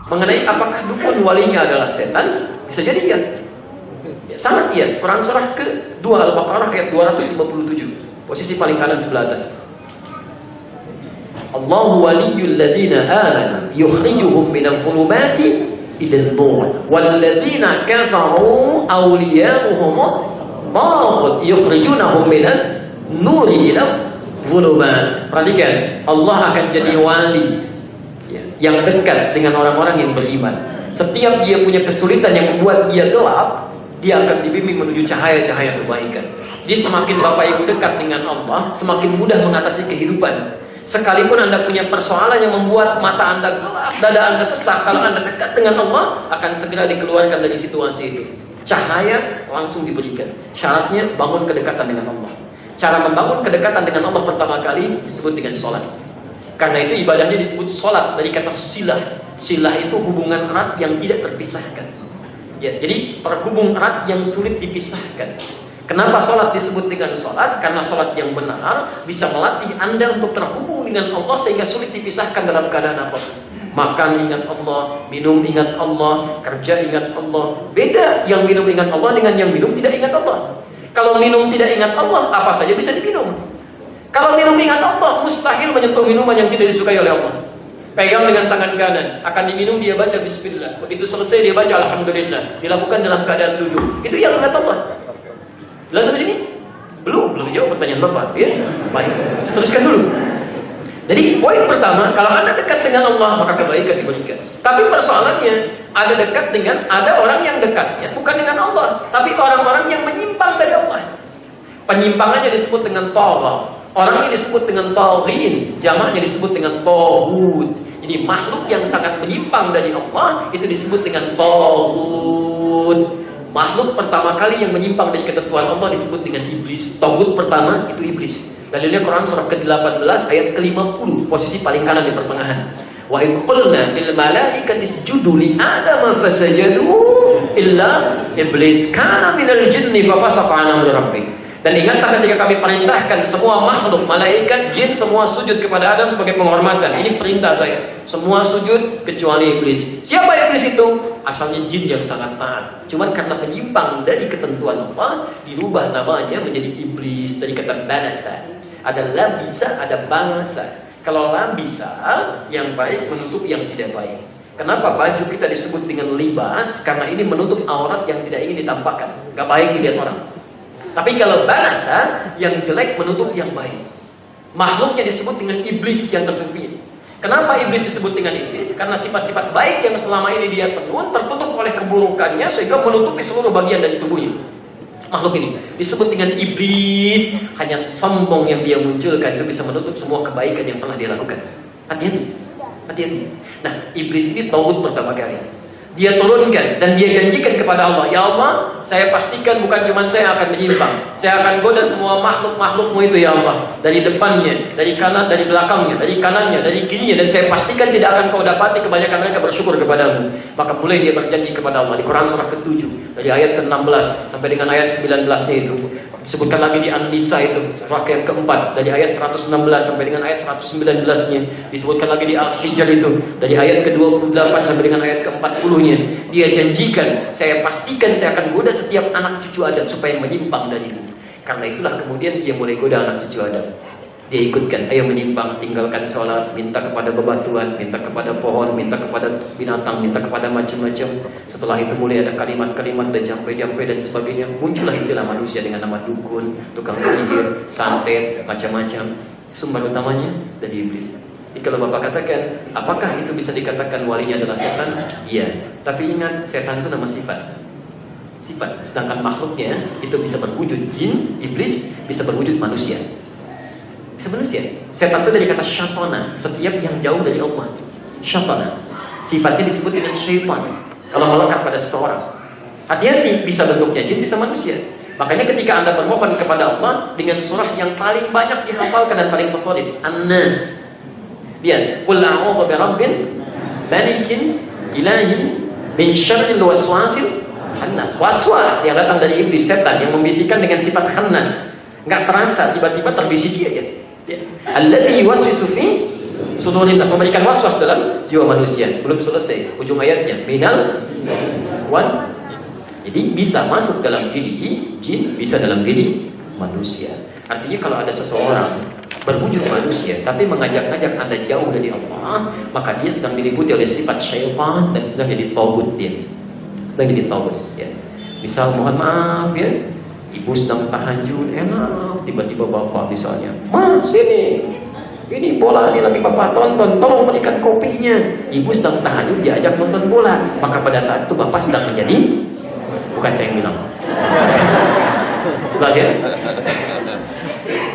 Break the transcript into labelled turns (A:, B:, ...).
A: Mengenai apakah dukun walinya adalah setan, bisa jadi ya. Ya, sangat iya. Quran surah ke-2 Al-Baqarah ayat 257. Posisi paling kanan sebelah atas. Allahu waliyyul ladzina amanu yukhrijuhum minadh dhulumati ilal nur wal ladzina kafaru awliya'uhum taghut yukhrijunahum minadh nuri ilal dhulumat. Perhatikan, Allah akan jadi wali yang dekat dengan orang-orang yang beriman. Setiap dia punya kesulitan yang membuat dia gelap, dia akan dibimbing menuju cahaya-cahaya kebaikan. Jadi semakin Bapak Ibu dekat dengan Allah, semakin mudah mengatasi kehidupan. Sekalipun Anda punya persoalan yang membuat mata Anda gelap, dada Anda sesak, kalau Anda dekat dengan Allah, akan segera dikeluarkan dari situasi itu. Cahaya langsung diberikan. Syaratnya bangun kedekatan dengan Allah. Cara membangun kedekatan dengan Allah pertama kali disebut dengan sholat. Karena itu ibadahnya disebut sholat dari kata silah. Silah itu hubungan erat yang tidak terpisahkan. Ya, jadi perhubung erat yang sulit dipisahkan. Kenapa sholat disebut dengan sholat? Karena sholat yang benar bisa melatih Anda untuk terhubung dengan Allah sehingga sulit dipisahkan dalam keadaan apa? Makan ingat Allah, minum ingat Allah, kerja ingat Allah. Beda yang minum ingat Allah dengan yang minum tidak ingat Allah. Kalau minum tidak ingat Allah, apa saja bisa diminum. Kalau minum ingat Allah, mustahil menyentuh minuman yang tidak disukai oleh Allah. Pegang dengan tangan kanan, akan diminum dia baca bismillah. Begitu selesai dia baca alhamdulillah. Dilakukan dalam keadaan duduk. Itu yang ingat Allah. Jelas sampai sini? Belum jawab pertanyaan Bapak, ya? Baik, saya teruskan dulu. Jadi poin pertama, kalau Anda dekat dengan Allah, maka kebaikan diberikan. Tapi persoalannya, ada dekat dengan, ada orang yang dekat, ya, bukan dengan Allah, tapi orang-orang yang menyimpang dari Allah. Penyimpangannya disebut dengan tagha. Orangnya disebut dengan taghin, jamaknya disebut dengan taghut. Jadi makhluk yang sangat menyimpang dari Allah itu disebut dengan taghut. Makhluk pertama kali yang menyimpang dari ketentuan Allah disebut dengan iblis. Taghut pertama itu iblis. Dalilnya Quran surah ke-18 ayat ke-50, posisi paling kanan di pertengahan. Wa in qulna lil malaikati isjudu li adama fasajadu illa iblis kana minal jinni fa fasaqa an amri rabbih. Dan ingatlah ketika kami perintahkan semua makhluk, malaikat, jin, semua sujud kepada Adam sebagai penghormatan. Ini perintah saya. Semua sujud kecuali iblis. Siapa iblis itu? Asalnya jin yang sangat taat. Cuman karena penyimpang dari ketentuan Allah, dirubah namanya menjadi iblis dari kata balasa. Ada labisa, ada balasa. Kalau labisa, yang baik menutup yang tidak baik. Kenapa baju kita disebut dengan libas? Karena ini menutup aurat yang tidak ingin ditampakkan. Gak baik dilihat orang. Tapi kalau balasa, yang jelek menutup yang baik. Makhluknya disebut dengan iblis yang tertutupi. Kenapa iblis disebut dengan iblis? Karena sifat-sifat baik yang selama ini dia tenun tertutup oleh keburukannya sehingga menutupi seluruh bagian dari tubuhnya. Makhluk ini disebut dengan iblis. Hanya sombong yang dia munculkan itu bisa menutup semua kebaikan yang pernah dia lakukan. Hati-hati, hati-hati. Nah, iblis ini taghut pertama kali. Dia turunkan dan dia janjikan kepada Allah, ya Allah, saya pastikan bukan cuma saya akan menyimpang, saya akan goda semua makhluk-makhlukmu itu ya Allah, dari depannya, dari kanan, dari belakangnya, dari kanannya, dari kirinya, dan saya pastikan tidak akan kau dapati kebanyakan mereka bersyukur kepadamu. Maka mulai dia berjanji kepada Allah di Quran surah ke-7 dari ayat ke-16 sampai dengan ayat 19-nya itu. Disebutkan lagi di An-Nisa itu surah yang keempat dari ayat 116 sampai dengan ayat 119-nya. Disebutkan lagi di Al-Hijr itu dari ayat ke-28 sampai dengan ayat ke-40-nya. Dia janjikan, saya pastikan saya akan goda setiap anak cucu Adam supaya menyimpang darimu. Karena itulah kemudian dia mulai goda anak cucu Adam. Dia ikutkan, ayo menyimpang, tinggalkan sholat, minta kepada bebatuan, minta kepada pohon, minta kepada binatang, minta kepada macam-macam. Setelah itu mulai ada kalimat-kalimat dan jampe-jampe dan sebagainya. Muncullah istilah manusia dengan nama dukun, tukang sihir, santet, macam-macam. Sumber utamanya dari iblis. Jadi kalau Bapak katakan, apakah itu bisa dikatakan walinya adalah setan? Iya. Tapi ingat, setan itu nama sifat. Sifat. Sedangkan makhluknya itu bisa berwujud jin, iblis, bisa berwujud manusia. Sebenarnya setan itu dari kata syaitana, setiap yang jauh dari Allah. Syaitana. Sifatnya disebut dengan syaitan kalau melekat pada seseorang. Hati-hati, bisa bentuknya jin, bisa manusia. Makanya ketika Anda bermohon kepada Allah dengan surah yang paling banyak dihafalkan dan paling favorit, An-Nas. Lihat, qul a'udzu birabbil malikin ilahin min syarril waswasil khannas. Waswas yang datang dari iblis, setan yang membisikkan dengan sifat khannas. Enggak terasa, tiba-tiba terbisiki aja. Ya. Alladzi yuwaswisu fi sudurinas, memberikan waswas dalam jiwa manusia. Belum selesai ujung ayatnya, minal wan. Jadi bisa masuk dalam diri jin, bisa dalam diri manusia. Artinya kalau ada seseorang berwujud manusia tapi mengajak-ngajak Anda jauh dari Allah, maka dia sedang diliputi oleh sifat syaitan dan sedang jadi tagut dia. Sedang jadi tagut ya. Misal mohon maaf ya, ibu sedang tahajud enak, tiba-tiba bapak misalnya, "Ma, sini. Ini bola ini lagi bapak tonton, tolong berikan kopinya." Ibu sedang tahajud diajak nonton bola, maka pada saat itu bapak sedang menjadi, bukan saya yang bilang. Bukan ya?